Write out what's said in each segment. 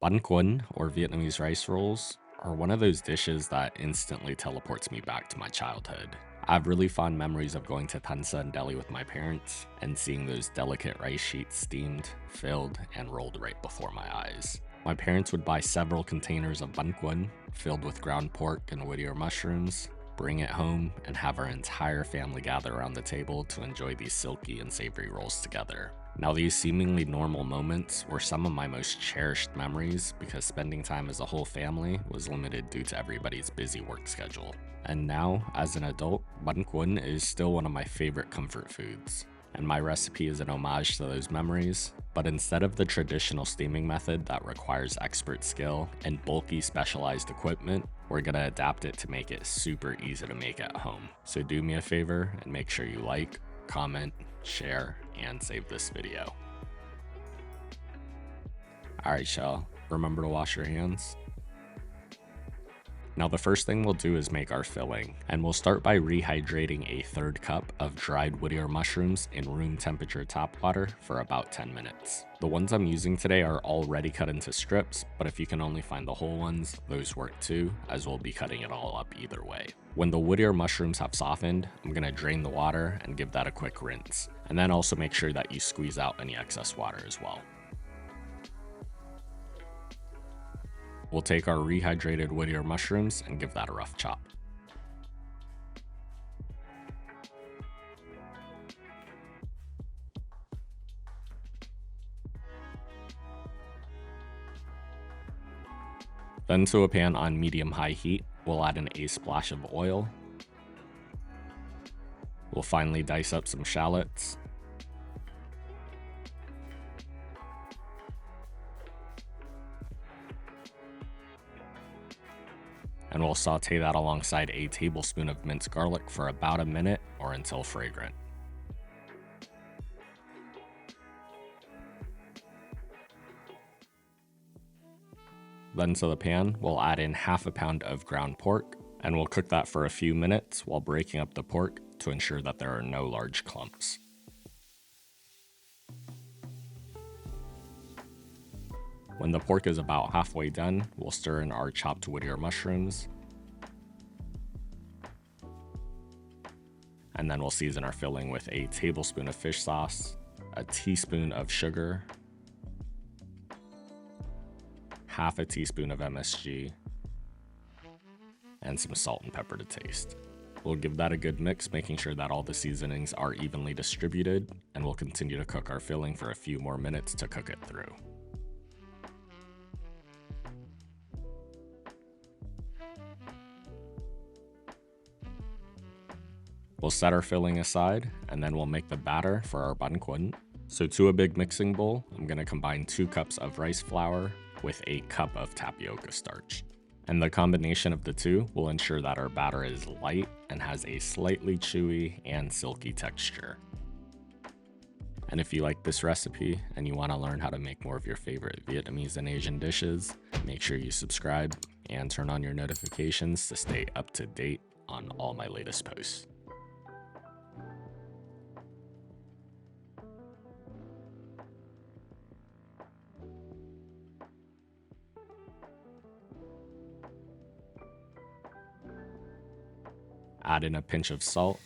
Banh Cuon, or Vietnamese rice rolls, are one of those dishes that instantly teleports me back to my childhood. I have really fond memories of going to Thanh Son Deli with my parents and seeing those delicate rice sheets steamed, filled, and rolled right before my eyes. My parents would buy several containers of Banh Cuon filled with ground pork and Whittier mushrooms, bring it home, and have our entire family gather around the table to enjoy these silky and savory rolls together. Now, these seemingly normal moments were some of my most cherished memories because spending time as a whole family was limited due to everybody's busy work schedule. And now, as an adult, Banh Cuon is still one of my favorite comfort foods. And my recipe is an homage to those memories, but instead of the traditional steaming method that requires expert skill and bulky specialized equipment, we're gonna adapt it to make it super easy to make at home. So do me a favor and make sure you like, comment, share, and save this video. Alright y'all, remember to wash your hands. Now the first thing we'll do is make our filling, and we'll start by rehydrating a third cup of dried Whittier mushrooms in room temperature tap water for about 10 minutes. The ones I'm using today are already cut into strips, but if you can only find the whole ones, those work too, as we'll be cutting it all up either way. When the Whittier mushrooms have softened, I'm gonna drain the water and give that a quick rinse, and then also make sure that you squeeze out any excess water as well. We'll take our rehydrated Whittier mushrooms and give that a rough chop. Then to a pan on medium-high heat, we'll add in a splash of oil. We'll finally dice up some shallots. And we'll saute that alongside a tablespoon of minced garlic for about a minute or until fragrant. Then to the pan, we'll add in half a pound of ground pork, and we'll cook that for a few minutes while breaking up the pork to ensure that there are no large clumps. When the pork is about halfway done, we'll stir in our chopped Whittier mushrooms, and then we'll season our filling with a tablespoon of fish sauce, a teaspoon of sugar, half a teaspoon of MSG, and some salt and pepper to taste. We'll give that a good mix, making sure that all the seasonings are evenly distributed, and we'll continue to cook our filling for a few more minutes to cook it through. We'll set our filling aside, and then we'll make the batter for our Banh Cuon. So to a big mixing bowl, I'm gonna combine 2 cups of rice flour with a cup of tapioca starch. And the combination of the two will ensure that our batter is light and has a slightly chewy and silky texture. And if you like this recipe and you wanna learn how to make more of your favorite Vietnamese and Asian dishes, make sure you subscribe and turn on your notifications to stay up to date on all my latest posts. Add in a pinch of salt.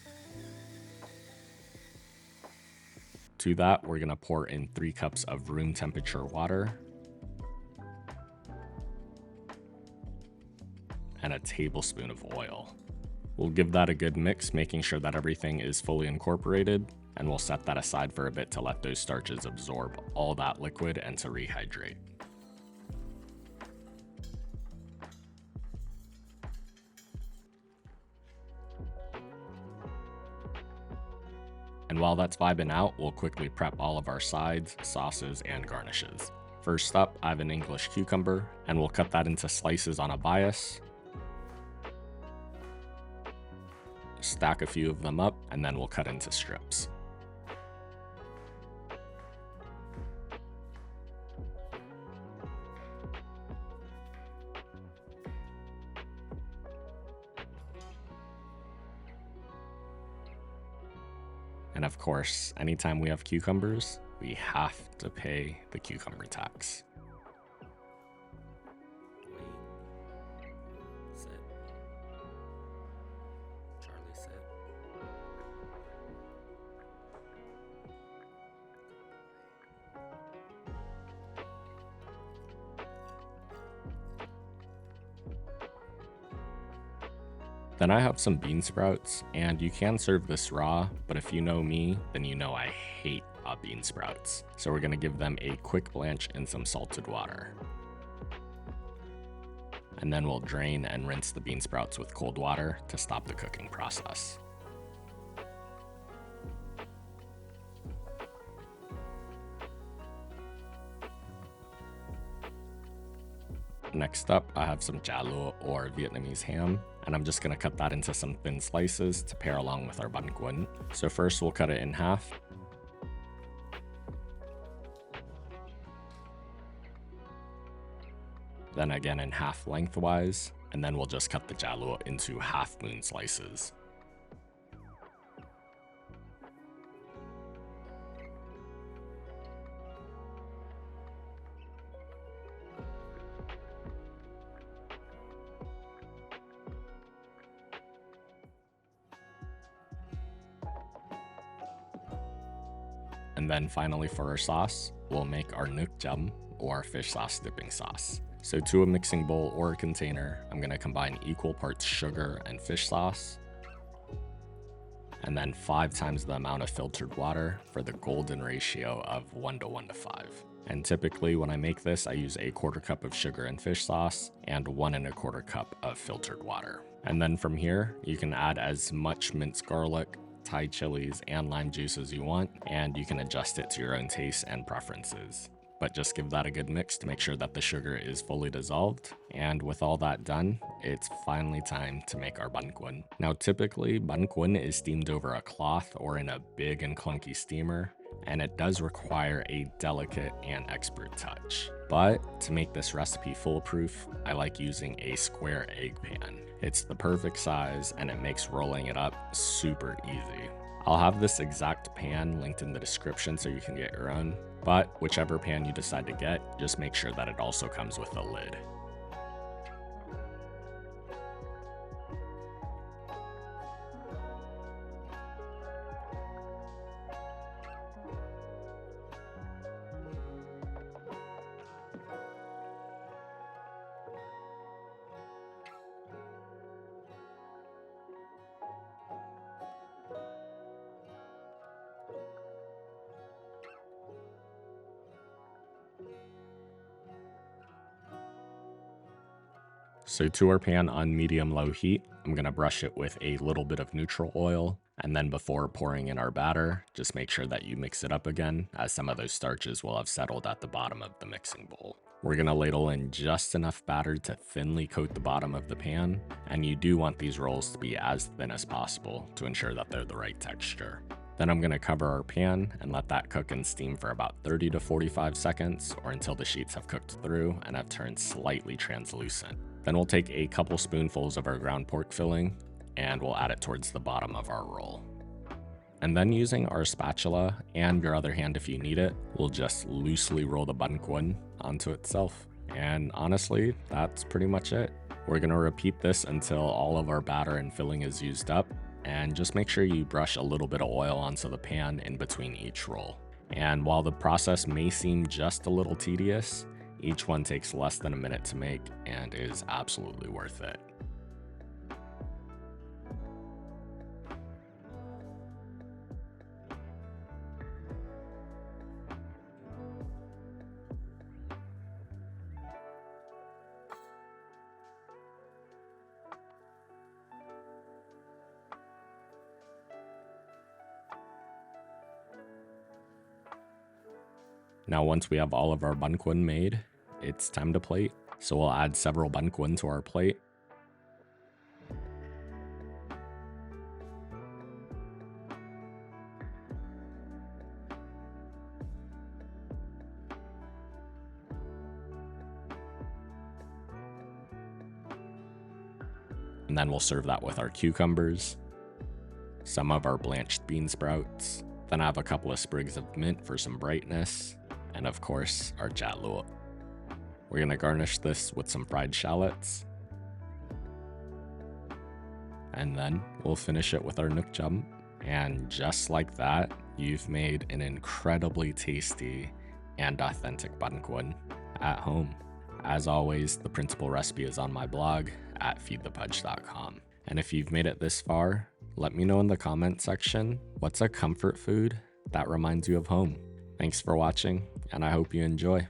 To that, we're gonna pour in 3 cups of room temperature water and a tablespoon of oil. We'll give that a good mix, making sure that everything is fully incorporated, and we'll set that aside for a bit to let those starches absorb all that liquid and to rehydrate. And while that's vibing out, we'll quickly prep all of our sides, sauces, and garnishes. First up, I have an English cucumber, and we'll cut that into slices on a bias. Stack a few of them up, and then we'll cut into strips. And of course, anytime we have cucumbers, we have to pay the cucumber tax. Then I have some bean sprouts, and you can serve this raw, but if you know me, then you know I hate bean sprouts. So we're gonna give them a quick blanch in some salted water. And then we'll drain and rinse the bean sprouts with cold water to stop the cooking process. Next up, I have some shallots or Vietnamese ham, and I'm just gonna cut that into some thin slices to pair along with our Banh Cuon. So first we'll cut it in half. Then again in half lengthwise, and then we'll just cut the shallot into half moon slices. And then finally for our sauce, we'll make our nuoc cham, or fish sauce dipping sauce. So to a mixing bowl or a container, I'm gonna combine equal parts sugar and fish sauce, and then 5 times the amount of filtered water for the golden ratio of 1 to 1 to 5. And typically when I make this, I use a 1/4 cup of sugar and fish sauce and 1 1/4 cup of filtered water. And then from here, you can add as much minced garlic, Thai chilies, and lime juice as you want, and you can adjust it to your own taste and preferences. But just give that a good mix to make sure that the sugar is fully dissolved. And with all that done, it's finally time to make our Banh Cuon. Now typically, Banh Cuon is steamed over a cloth or in a big and clunky steamer, and it does require a delicate and expert touch. But to make this recipe foolproof, I like using a square egg pan. It's the perfect size and it makes rolling it up super easy. I'll have this exact pan linked in the description so you can get your own, but whichever pan you decide to get, just make sure that it also comes with a lid. So to our pan on medium-low heat, I'm gonna brush it with a little bit of neutral oil, and then before pouring in our batter, just make sure that you mix it up again, as some of those starches will have settled at the bottom of the mixing bowl. We're gonna ladle in just enough batter to thinly coat the bottom of the pan, and you do want these rolls to be as thin as possible to ensure that they're the right texture. Then I'm gonna cover our pan and let that cook and steam for about 30 to 45 seconds, or until the sheets have cooked through and have turned slightly translucent. Then we'll take a couple spoonfuls of our ground pork filling and we'll add it towards the bottom of our roll. And then using our spatula and your other hand if you need it, we'll just loosely roll the Banh Cuon onto itself. And honestly, that's pretty much it. We're gonna repeat this until all of our batter and filling is used up, and just make sure you brush a little bit of oil onto the pan in between each roll. And while the process may seem just a little tedious, each one takes less than a minute to make and is absolutely worth it. Now once we have all of our Banh Cuon made, it's time to plate. So we'll add several Banh Cuon to our plate. And then we'll serve that with our cucumbers, some of our blanched bean sprouts, then I have a couple of sprigs of mint for some brightness, and of course, our shallots. We're gonna garnish this with some fried shallots. And then we'll finish it with our nuoc cham. And just like that, you've made an incredibly tasty and authentic Banh Cuon at home. As always, the principal recipe is on my blog at feedthepudge.com. And if you've made it this far, let me know in the comment section what's a comfort food that reminds you of home. Thanks for watching, and I hope you enjoy.